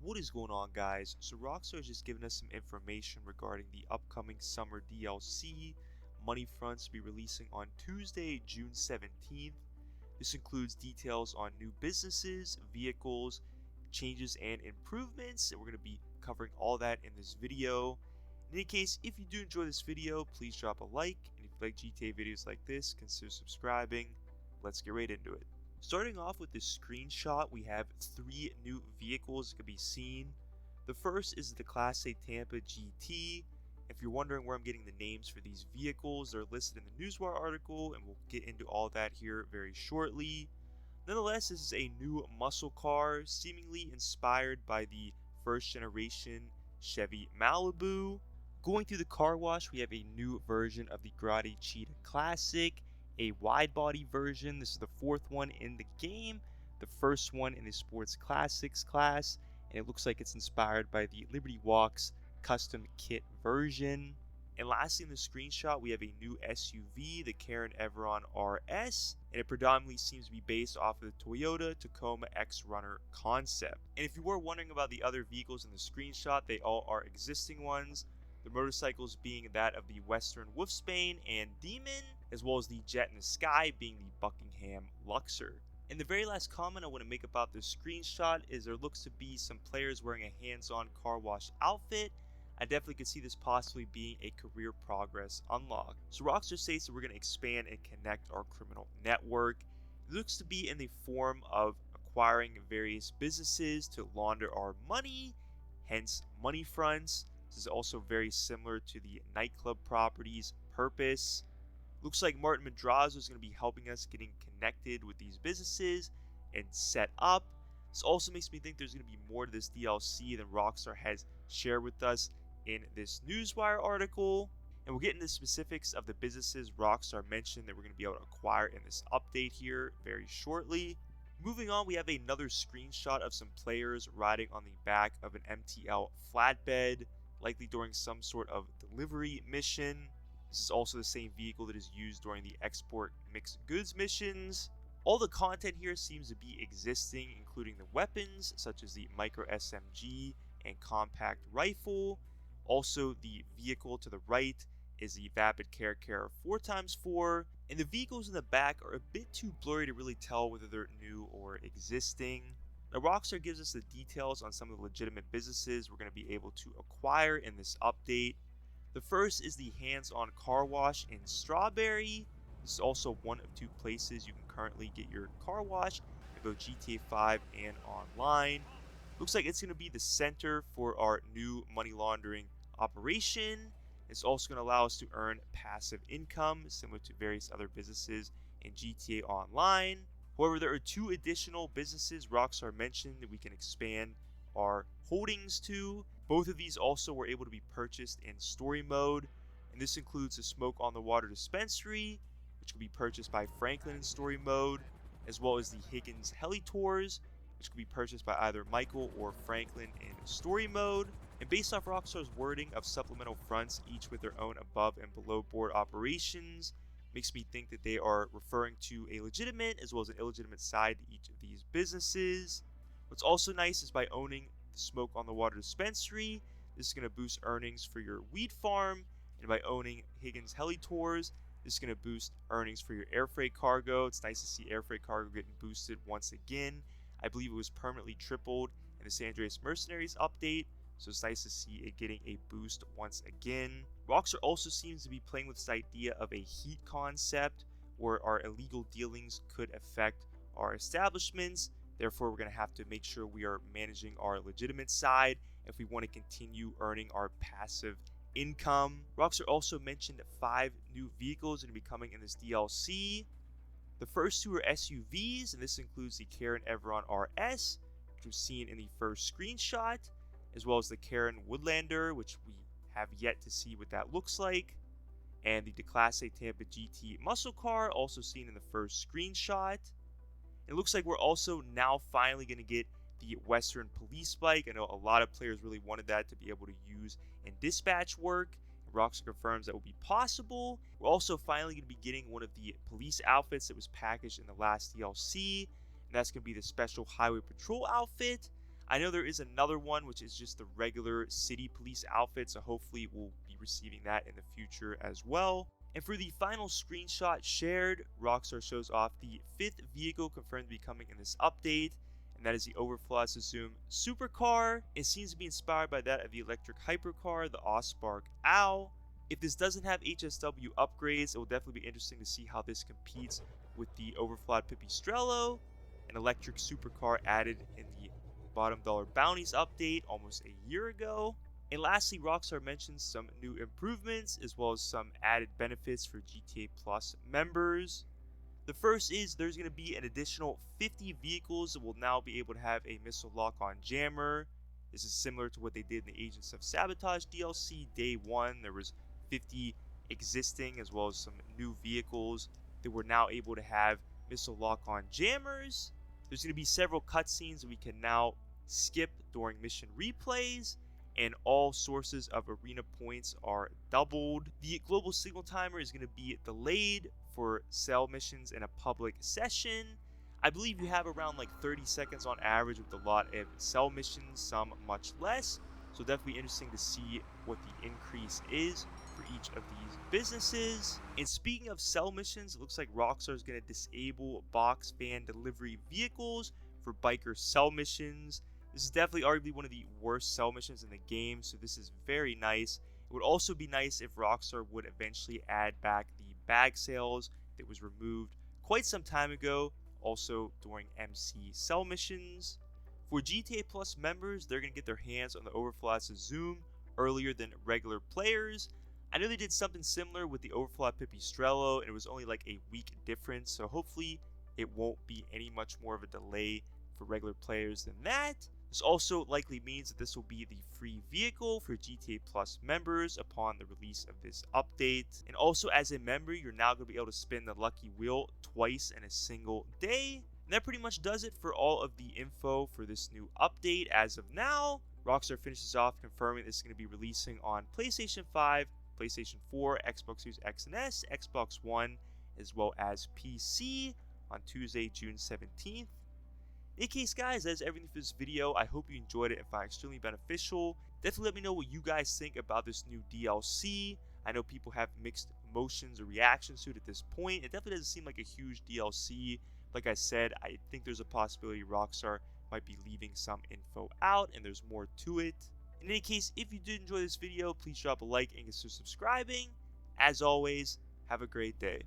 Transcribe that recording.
What is going on, guys? So Rockstar has just given us some information regarding the upcoming summer DLC Money Fronts to be releasing on Tuesday, June 17th. This includes details on new businesses, vehicles, changes and improvements, and we're going to be covering all that in this video. In any case, if you do enjoy this video, please drop a like, and if you like GTA videos like this, consider subscribing. Let's get right into it. Starting off with this screenshot, we have 3 new vehicles that can be seen. The first is the Class A Tampa GT. If you're wondering where I'm getting the names for these vehicles, they're listed in the Newswire article, and we'll get into all that here very shortly. Nonetheless, this is a new muscle car, seemingly inspired by the first generation Chevy Malibu. Going through the car wash, we have a new version of the Grotti Cheetah Classic, a wide body version. This is the 4th one in the game, the first one in the Sports Classics class, and it looks like it's inspired by the Liberty Walks custom kit version. And lastly, in the screenshot, we have a new SUV, the Karen Everon RS, and it predominantly seems to be based off of the Toyota Tacoma X-Runner concept. And if you were wondering about the other vehicles in the screenshot, they all are existing ones. The motorcycles being that of the Western Wolfsbane and Demon, as well as the Jet in the Sky being the Buckingham Luxor. And the very last comment I want to make about this screenshot is there looks to be some players wearing a hands-on car wash outfit. I definitely could see this possibly being a career progress unlock. So Rockstar states that we're going to expand and connect our criminal network. It looks to be in the form of acquiring various businesses to launder our money, hence money fronts. This is also very similar to the nightclub property's purpose. Looks like Martin Madrazo is going to be helping us getting connected with these businesses and set up. This also makes me think there's going to be more to this DLC than Rockstar has shared with us in this Newswire article. And we'll get into the specifics of the businesses Rockstar mentioned that we're going to be able to acquire in this update here very shortly. Moving on, we have another screenshot of some players riding on the back of an MTL flatbed, likely during some sort of delivery mission. This is also the same vehicle that is used during the export mixed goods missions. All the content here seems to be existing, including the weapons such as the micro SMG and compact rifle. Also, the vehicle to the right is the Vapid Caracara 4x4, and the vehicles in the back are a bit too blurry to really tell whether they're new or existing. Now, Rockstar gives us the details on some of the legitimate businesses we're going to be able to acquire in this update. The first is the hands-on car wash in Strawberry. This is also one of 2 places you can currently get your car wash in both GTA 5 and online. Looks like it's going to be the center for our new money laundering operation. It's also going to allow us to earn passive income similar to various other businesses in GTA Online. However, there are 2 additional businesses Rockstar mentioned that we can expand our holdings to. Both of these also were able to be purchased in story mode, and this includes the Smoke on the Water dispensary, which can be purchased by Franklin in story mode, as well as the Higgins Heli Tours, which can be purchased by either Michael or Franklin in story mode. And based off Rockstar's wording of supplemental fronts, each with their own above and below board operations, makes me think that they are referring to a legitimate as well as an illegitimate side to each of these businesses. What's also nice is by owning the Smoke on the Water dispensary, this is going to boost earnings for your weed farm, and by owning Higgins Heli Tours, this is going to boost earnings for your air freight cargo. It's nice to see air freight cargo getting boosted once again. I believe it was permanently tripled in the San Andreas Mercenaries update, so it's nice to see it getting a boost once again. Rockstar also seems to be playing with this idea of a heat concept, where our illegal dealings could affect our establishments. Therefore, we're going to have to make sure we are managing our legitimate side if we want to continue earning our passive income. Rockstar also mentioned that 5 new vehicles are going to be coming in this DLC. The first 2 are SUVs, and this includes the Karen Everon RS, which was seen in the first screenshot, as well as the Karen Woodlander, which we have yet to see what that looks like, and the Class A Tampa GT muscle car, also seen in the first screenshot. It looks like we're also now finally going to get the Western police bike. I know a lot of players really wanted that to be able to use in dispatch work. Rockstar confirms that will be possible. We're also finally going to be getting one of the police outfits that was packaged in the last DLC, and that's going to be the Special Highway Patrol outfit. I know there is another one which is just the regular city police outfit, so hopefully we'll be receiving that in the future as well. And for the final screenshot shared, Rockstar shows off the 5th vehicle confirmed to be coming in this update, and that is the Overflow Zoom Supercar. It seems to be inspired by that of the electric hypercar, the Ospark Owl. If this doesn't have HSW upgrades, it will definitely be interesting to see how this competes with the Overflawed Pipistrello, an electric supercar added in the bottom dollar bounties update almost a year ago. And lastly, Rockstar mentions some new improvements as well as some added benefits for GTA Plus members. The first is there's going to be an additional 50 vehicles that will now be able to have a missile lock-on jammer. This is similar to what they did in the Agents of Sabotage DLC Day 1. There was 50 existing as well as some new vehicles that were now able to have missile lock-on jammers. There's going to be several cutscenes that we can now skip during mission replays, and all sources of arena points are doubled. The global signal timer is going to be delayed for cell missions in a public session. I believe you have around like 30 seconds on average with a lot of cell missions, some much less. So definitely interesting to see what the increase is for each of these businesses. And speaking of cell missions, it looks like Rockstar is going to disable box van delivery vehicles for biker cell missions. This is definitely arguably one of the worst cell missions in the game, so this is very nice. It would also be nice if Rockstar would eventually add back the bag sales that was removed quite some time ago, also during MC cell missions. For GTA Plus members, they're going to get their hands on the Overflash Zoom earlier than regular players. I know they did something similar with the Overflash Pipistrello, and it was only like a week difference, so hopefully it won't be any much more of a delay for regular players than that. This also likely means that this will be the free vehicle for GTA Plus members upon the release of this update. And also as a member, you're now going to be able to spin the lucky wheel twice in a single day. And that pretty much does it for all of the info for this new update as of now. Rockstar finishes off confirming this is going to be releasing on PlayStation 5, PlayStation 4, Xbox Series X and S, Xbox One, as well as PC on Tuesday, June 17th. In any case, guys, that is everything for this video. I hope you enjoyed it and found it extremely beneficial. Definitely let me know what you guys think about this new DLC. I know people have mixed emotions or reactions to it at this point. It definitely doesn't seem like a huge DLC. Like I said, I think there's a possibility Rockstar might be leaving some info out and there's more to it. In any case, if you did enjoy this video, please drop a like and consider subscribing. As always, have a great day.